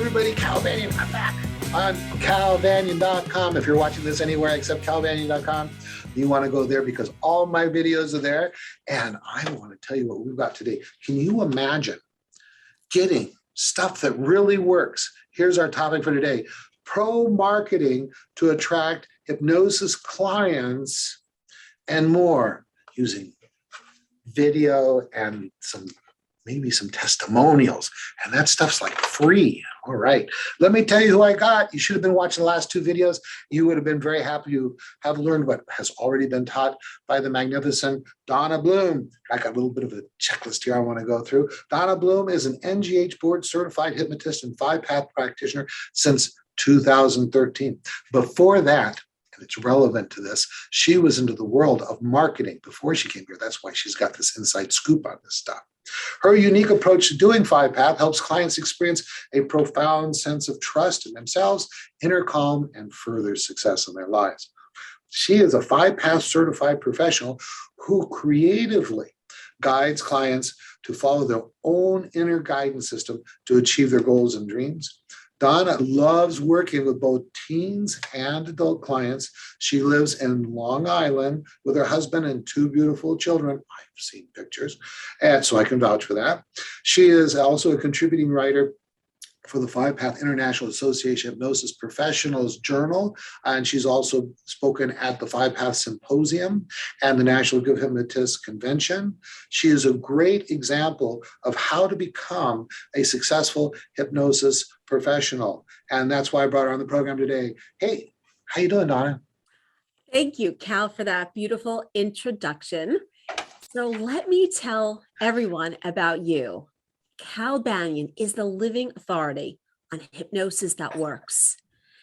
everybody, Cal Banyan. I'm back on calbanyan.com. If you're watching this anywhere except calbanyan.com, you want to go there because all my videos are there. And I want to tell you what we've got today. Can you imagine getting stuff that really works? Here's our topic for today: pro marketing to attract hypnosis clients and more, using video and maybe some testimonials, and that stuff's like free. All right, let me tell you who I got. You should have been watching the last two videos. You would have been very happy to have learned what has already been taught by the magnificent Donna Bloom. I got a little bit of a checklist here I want to go through. Donna Bloom is an NGH board certified hypnotist and 5-path practitioner since 2013. Before that, and it's relevant to this, she was into the world of marketing before she came here. That's why she's got this inside scoop on this stuff. Her unique approach to doing 5-path helps clients experience a profound sense of trust in themselves, inner calm, and further success in their lives. She is a 5-path certified professional who creatively guides clients to follow their own inner guidance system to achieve their goals and dreams. Donna loves working with both teens and adult clients. She lives in Long Island with her husband and 2 beautiful children. I've seen pictures, and so I can vouch for that. She is also a contributing writer for the 5-Path International Association Hypnosis Professionals Journal, and she's also spoken at the 5-Path Symposium and the National Guild of Hypnotists Convention. She is a great example of how to become a successful hypnosis professional, and that's why I brought her on the program today. Hey, how you doing, Donna? Thank you, Cal, for that beautiful introduction. So let me tell everyone about you. Cal Banyan is the living authority on hypnosis that works.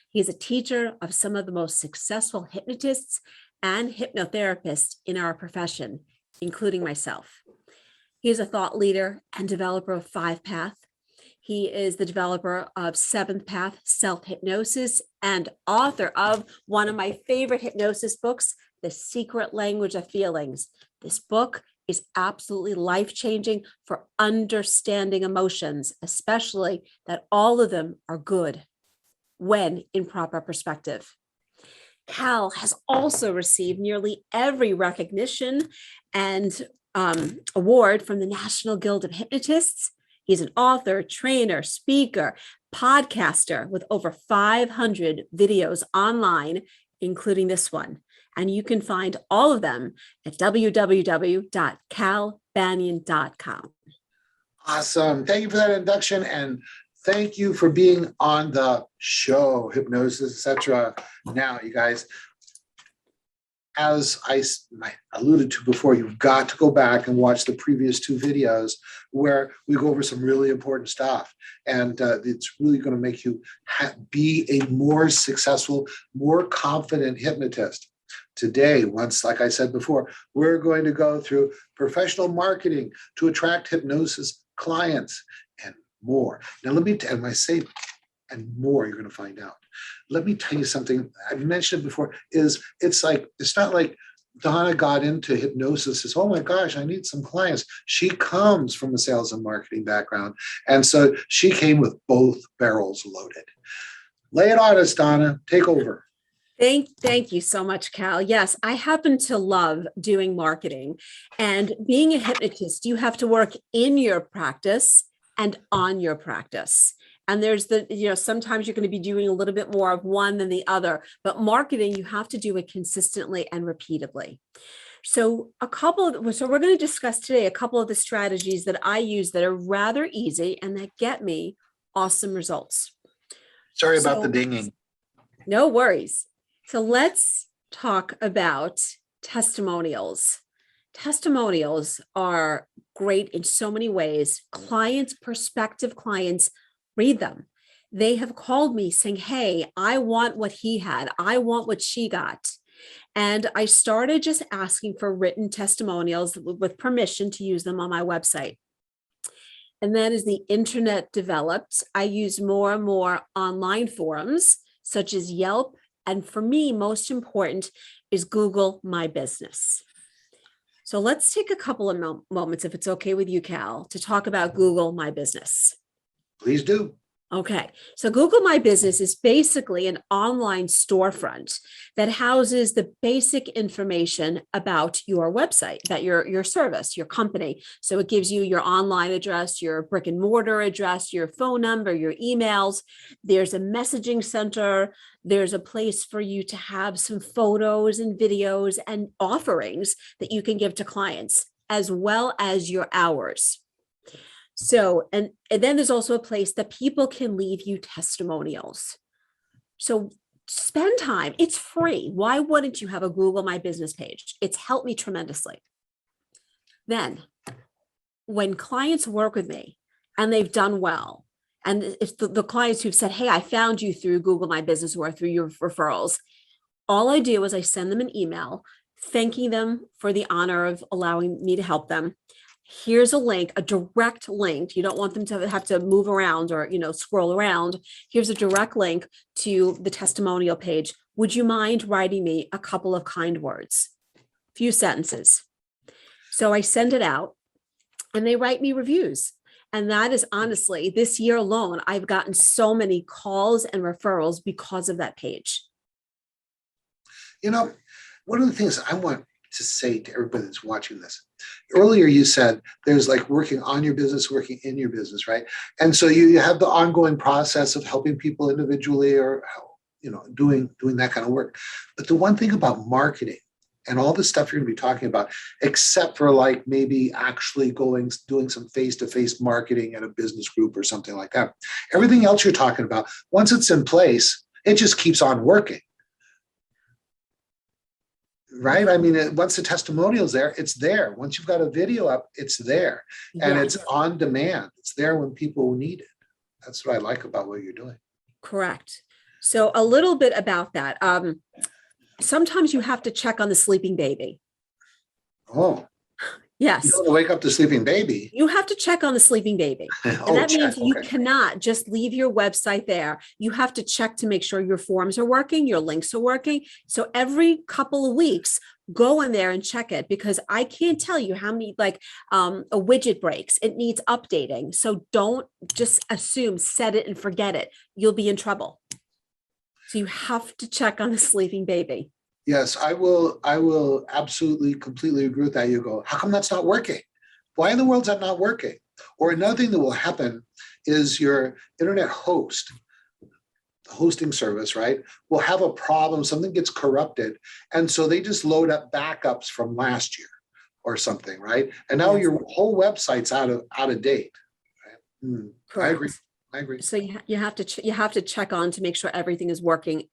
He is a teacher of some of the most successful hypnotists and hypnotherapists in our profession, including myself. He is a thought leader and developer of 5-Path. He is the developer of 7th Path Self-Hypnosis and author of one of my favorite hypnosis books, The Secret Language of Feelings. This book is absolutely life-changing for understanding emotions, especially that all of them are good when in proper perspective. Cal has also received nearly every recognition and award from the National Guild of Hypnotists. He's an author, trainer, speaker, podcaster with over 500 videos online, including this one. And you can find all of them at www.calbanyan.com. Awesome. Thank you for that introduction, and thank you for being on the show, Hypnosis, etc. Now, you guys, as I alluded to before, you've got to go back and watch the previous 2 videos where we go over some really important stuff. And it's really going to make you be a more successful, more confident hypnotist. Today, once, like I said before, we're going to go through professional marketing to attract hypnosis clients and more. Now, let me, and when I say and more, you're going to find out. Let me tell you something. I've mentioned it before, it's not like Donna got into hypnosis, says, oh my gosh, I need some clients. She comes from a sales and marketing background. And so she came with both barrels loaded. Lay it on us, Donna. Take over. Thank you so much, Cal. Yes, I happen to love doing marketing, and being a hypnotist, you have to work in your practice and on your practice. And there's sometimes you're going to be doing a little bit more of one than the other, but marketing, you have to do it consistently and repeatedly. So we're going to discuss today a couple of the strategies that I use that are rather easy and that get me awesome results. Sorry about the dinging. No worries. So let's talk about testimonials. Testimonials are great in so many ways. Prospective clients read them. They have called me saying, hey, I want what he had. I want what she got. And I started just asking for written testimonials with permission to use them on my website. And then as the internet developed, I used more and more online forums such as Yelp. And for me, most important is Google My Business. So let's take a couple of moments, if it's okay with you, Cal, to talk about Google My Business. Please do. Okay, so Google My Business is basically an online storefront that houses the basic information about your website, about your service, your company. So it gives you your online address, your brick and mortar address, your phone number, your emails. There's a messaging center. There's a place for you to have some photos and videos and offerings that you can give to clients, as well as your hours. So, and then there's also a place that people can leave you testimonials. So spend time. It's free. Why wouldn't you have a Google My Business page? It's helped me tremendously. Then when clients work with me and they've done well, and it's the clients who've said, hey, I found you through Google My Business or through your referrals, all I do is I send them an email thanking them for the honor of allowing me to help them. Here's a link, a direct link. You don't want them to have to move around or, scroll around. Here's a direct link to the testimonial page. Would you mind writing me a couple of kind words? Few sentences. So I send it out and they write me reviews. And that is honestly, this year alone, I've gotten so many calls and referrals because of that page. One of the things I want to say to everybody that's watching this, earlier you said there's like working on your business, working in your business, right? And so you have the ongoing process of helping people individually or, doing that kind of work. But the one thing about marketing and all the stuff you're going to be talking about, except for like maybe actually doing some face-to-face marketing at a business group or something like that, everything else you're talking about, once it's in place, it just keeps on working. Right? I mean, once the testimonial's there, it's there. Once you've got a video up, it's there. And Yes. It's on demand. It's there when people need it. That's what I like about what you're doing. Correct. So a little bit about that. Sometimes you have to check on the sleeping baby. Oh, yes. You don't want to wake up the sleeping baby. You have to check on the sleeping baby. And that means you cannot just leave your website there. You have to check to make sure your forms are working, your links are working. So every couple of weeks, go in there and check it, because I can't tell you how many, a widget breaks. It needs updating. So don't just assume, set it and forget it. You'll be in trouble. So you have to check on the sleeping baby. Yes, I will absolutely, completely agree with that. You go, how come that's not working? Why in the world is that not working? Or another thing that will happen is your internet host, the hosting service, right, will have a problem. Something gets corrupted. And so they just load up backups from last year or something, right? And now your whole website's out of date. Right? Correct. I agree. So you have to check on to make sure everything is working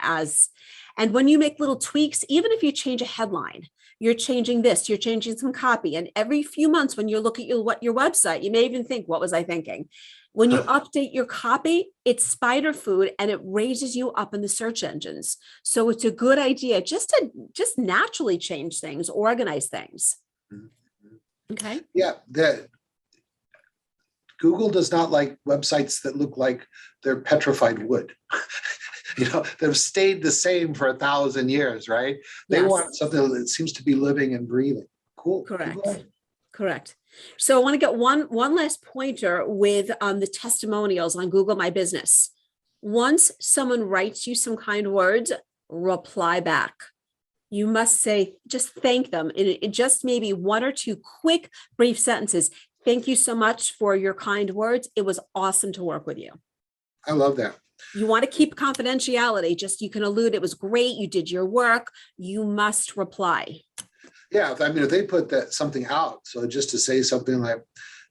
and when you make little tweaks, even if you change a headline, you're changing this, you're changing some copy. And every few months when you look at your website, you may even think, what was I thinking? When you update your copy, it's spider food and it raises you up in the search engines. So it's a good idea just to naturally change things, organize things. Okay. Yeah. Google does not like websites that look like they're petrified wood. They've stayed the same for 1,000 years, right? They want something that seems to be living and breathing. Cool. Correct. So I want to get one last pointer with the testimonials on Google My Business. Once someone writes you some kind words, reply back. You must say, just thank them in just maybe one or two quick, brief sentences. Thank you so much for your kind words. It was awesome to work with you. I love that. You want to keep confidentiality. Just you can allude, it was great. You did your work. You must reply. Yeah. If they put something out, so just to say something like,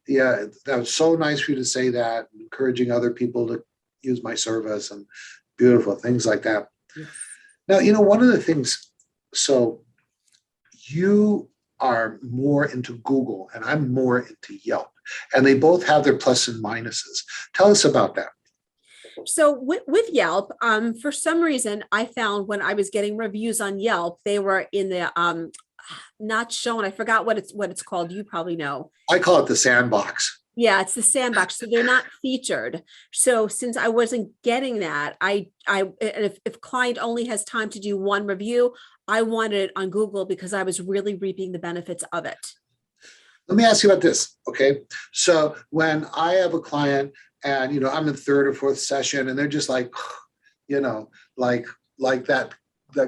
yeah, that was so nice for you to say that, encouraging other people to use my service and beautiful things like that. Yes. Now, one of the things, so you are more into Google and I'm more into Yelp, and they both have their plus and minuses. Tell us about that. So with Yelp, for some reason, I found when I was getting reviews on Yelp, they were in the not shown. I forgot what it's called. You probably know. I call it the Sandbox. Yeah, it's the Sandbox. So they're not featured. So since I wasn't getting that, if client only has time to do one review, I wanted it on Google because I was really reaping the benefits of it. Let me ask you about this. Okay. So when I have a client and, I'm in third or fourth session and they're just like, you know, like, like that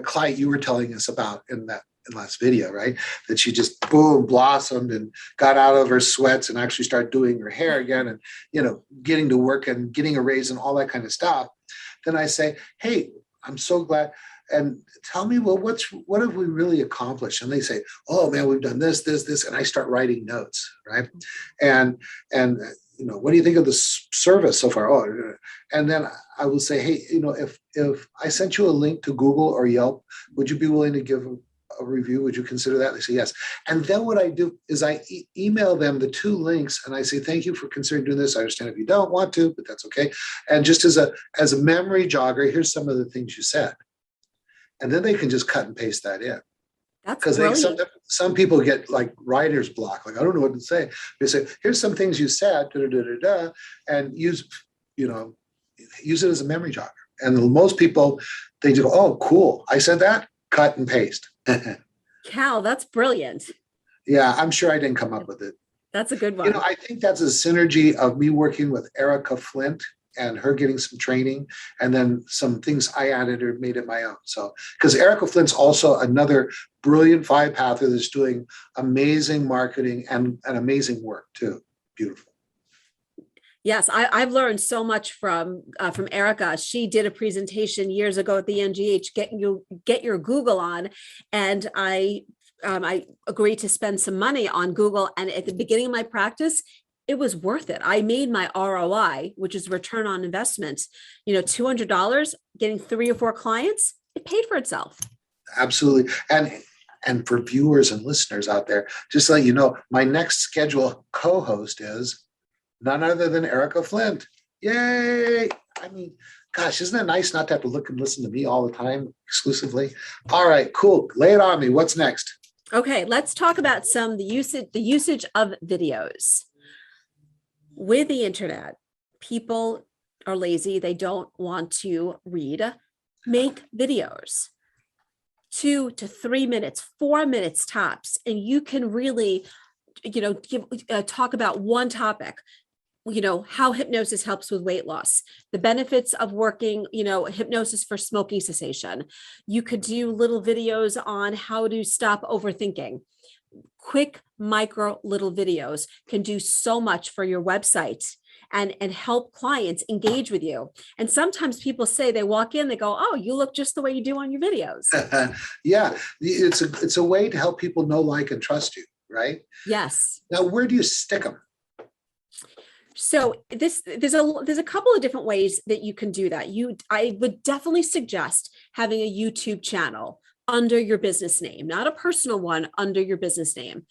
client you were telling us about in that last video, right? That she just boom blossomed and got out of her sweats and actually started doing her hair again and, getting to work and getting a raise and all that kind of stuff. Then I say, hey, I'm so glad. And tell me, well, what have we really accomplished? And they say, oh man, we've done this, this, this. And I start writing notes, right? And what do you think of the service so far? Oh, and then I will say, hey, if I sent you a link to Google or Yelp, would you be willing to give a review? Would you consider that? They say yes. And then what I do is I email them the 2 links and I say, thank you for considering doing this. I understand if you don't want to, but that's okay. And just as a memory jogger, here's some of the things you said. And then they can just cut and paste that in. That's Because brilliant. some people get like writer's block, like I don't know what to say. They say, here's some things you said, da, da, da, da, da, and use it as a memory jogger. And most people, they do, oh, cool. I said that, cut and paste. Cal, that's brilliant. Yeah, I'm sure I didn't come up with it. That's a good one. I think that's a synergy of me working with Erica Flint and her getting some training, and then some things I added or made it my own. So, because Erica Flint's also another brilliant 5-pather that's doing amazing marketing and amazing work too. Beautiful. Yes, I've learned so much from Erica. She did a presentation years ago at the NGH, get your Google on, and I agreed to spend some money on Google. And at the beginning of my practice, it was worth it. I made my ROI, which is return on investment, $200, getting 3 or 4 clients, it paid for itself. Absolutely. And for viewers and listeners out there, just to let you know, my next scheduled co-host is none other than Erica Flint. Yay! I mean, gosh, isn't it nice not to have to look and listen to me all the time exclusively? All right, cool. Lay it on me. What's next? Okay, let's talk about the usage of videos. With the internet, people are lazy. They don't want to read. Make videos, 2 to 3 minutes, 4 minutes tops, and you can really, talk about one topic. How hypnosis helps with weight loss, the benefits of working, hypnosis for smoking cessation. You could do little videos on how to stop overthinking. Quick micro little videos can do so much for your website and help clients engage with you. And sometimes people say, they walk in, they go, oh, you look just the way you do on your videos. Yeah, it's a way to help people know, like, and trust you, right? Yes. Now, where do you stick them? So there's a couple of different ways that you can do that. I would definitely suggest having a YouTube channel under your business name, not a personal one, under your business name.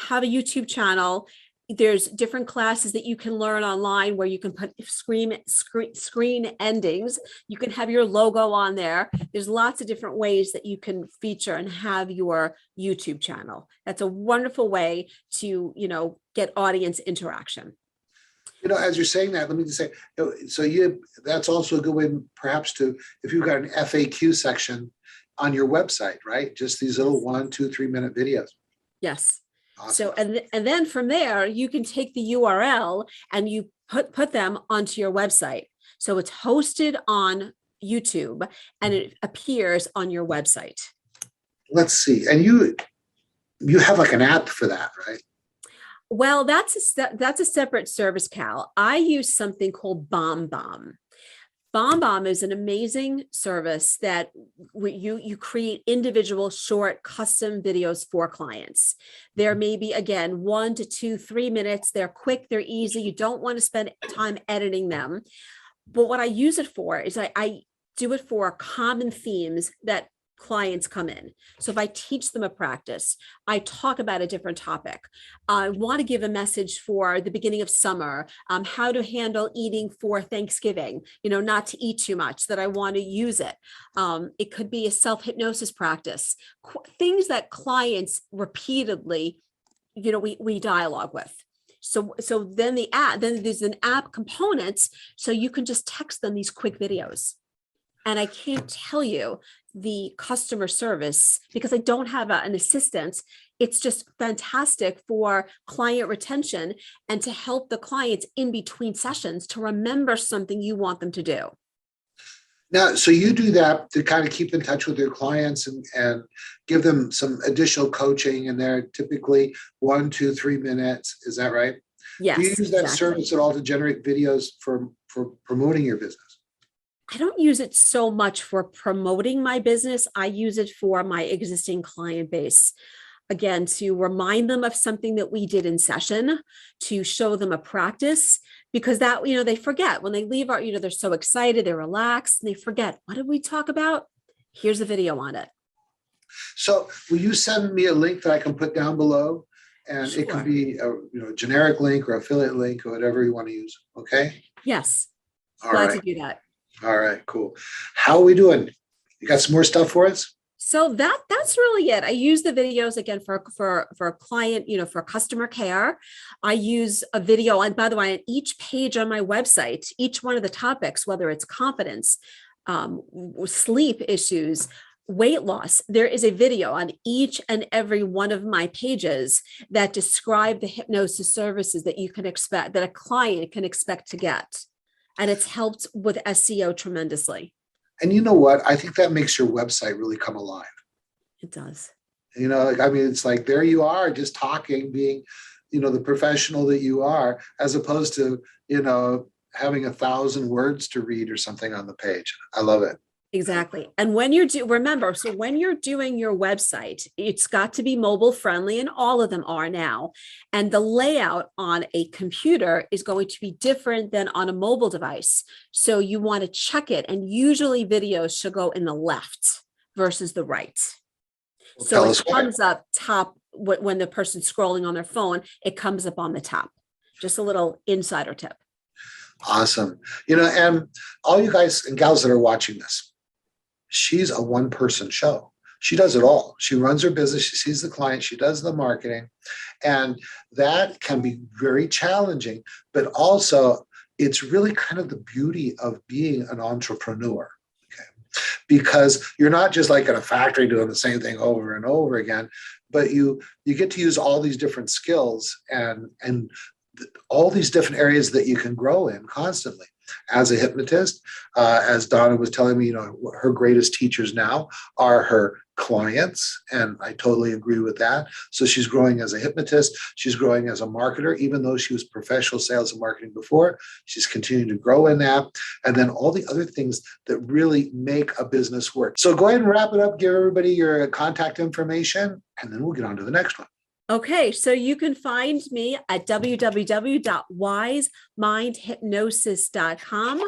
Have a YouTube channel. There's different classes that you can learn online where you can put screen endings. You can have your logo on there. There's lots of different ways that you can feature and have your YouTube channel. That's a wonderful way to, get audience interaction. As you're saying that, let me just say, that's also a good way perhaps if you've got an FAQ section on your website, right? Just these little 1, 2, 3 minute videos. Yes. Awesome. So, and then from there, you can take the URL and you put them onto your website. So it's hosted on YouTube and it appears on your website. Let's see. And you have like an app for that, right? Well, that's a separate service, Cal. I use something called BombBomb. BombBomb is an amazing service that you create individual short custom videos for clients. There may be, again, 1 to 2, 3 minutes. They're quick, they're easy. You don't want to spend time editing them. But what I use it for is I do it for common themes that clients come in. So if I teach them a practice, I talk about a different topic. I want to give a message for the beginning of summer, how to handle eating for Thanksgiving, not to eat too much, that I want to use it. It could be a self-hypnosis practice, things that clients repeatedly, we dialogue with. So then there's an app component, so you can just text them these quick videos. And I can't tell you the customer service because I don't have an assistant. It's just fantastic for client retention and to help the clients in between sessions to remember something you want them to do. Now, so you do that to kind of keep in touch with your clients and give them some additional coaching, and they're typically 1, 2, 3 minutes. Is that right? Yes. Do you use that exactly. service at all to generate videos for promoting your business? I don't use it so much for promoting my business. I use it for my existing client base. Again, to remind them of something that we did in session, to show them a practice, because that, they forget when they leave our, they're so excited, they're relaxed, and they forget, what did we talk about? Here's a video on it. So will you send me a link that I can put down below? And Sure. It can be a generic link or affiliate link or whatever you want to use. Okay. Yes. All Glad right. to do that. All right, cool. How are we doing? You got some more stuff for us? So that's really it. I use the videos again for a client, for customer care. I use a video, and by the way, on each page on my website, each one of the topics, whether it's confidence, sleep issues, weight loss, there is a video on each and every one of my pages that describe the hypnosis services that you can expect, that a client can expect to get. And it's helped with SEO tremendously. And you know what? I think that makes your website really come alive. It does. It's like there you are just talking, being, the professional that you are, as opposed to, having 1,000 words to read or something on the page. I love it. Exactly. And when remember, so when you're doing your website, it's got to be mobile friendly, and all of them are now. And the layout on a computer is going to be different than on a mobile device. So you want to check it. And usually videos should go in the left versus the right. Well, So it comes up top when the person's scrolling on their phone, it comes up on the top. Just a little insider tip. Awesome. And all you guys and gals that are watching this, she's a one-person show. She does it all. She runs her business. She sees the client. She does the marketing. And that can be very challenging, but also it's really kind of the beauty of being an entrepreneur. Okay? Because you're not just like in a factory doing the same thing over and over again, but you get to use all these different skills and all these different areas that you can grow in constantly. As a hypnotist, as Donna was telling me, her greatest teachers now are her clients. And I totally agree with that. So she's growing as a hypnotist. She's growing as a marketer, even though she was professional sales and marketing before. She's continuing to grow in that. And then all the other things that really make a business work. So go ahead and wrap it up. Give everybody your contact information, and then we'll get on to the next one. Okay, so you can find me at www.wisemindhypnosis.com,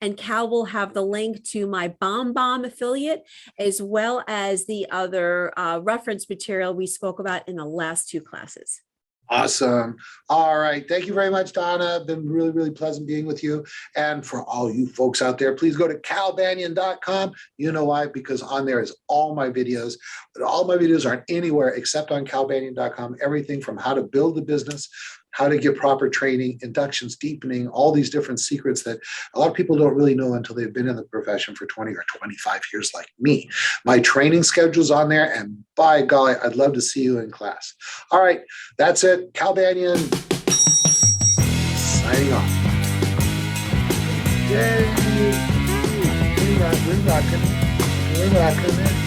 and Cal will have the link to my BombBomb affiliate, as well as the other reference material we spoke about in the last 2 classes. Awesome. All right. Thank you very much, Donna. Been really, really pleasant being with you. And for all you folks out there, please go to calbanyan.com. You know why? Because on there is all my videos. But all my videos aren't anywhere except on calbanyan.com. Everything from how to build a business, how to get proper training, inductions, deepening, all these different secrets that a lot of people don't really know until they've been in the profession for 20 or 25 years like me. My training schedule's on there, and by golly, I'd love to see you in class. All right, that's it. Cal Banyan signing off. Yay! We're rocking. We're rocking it.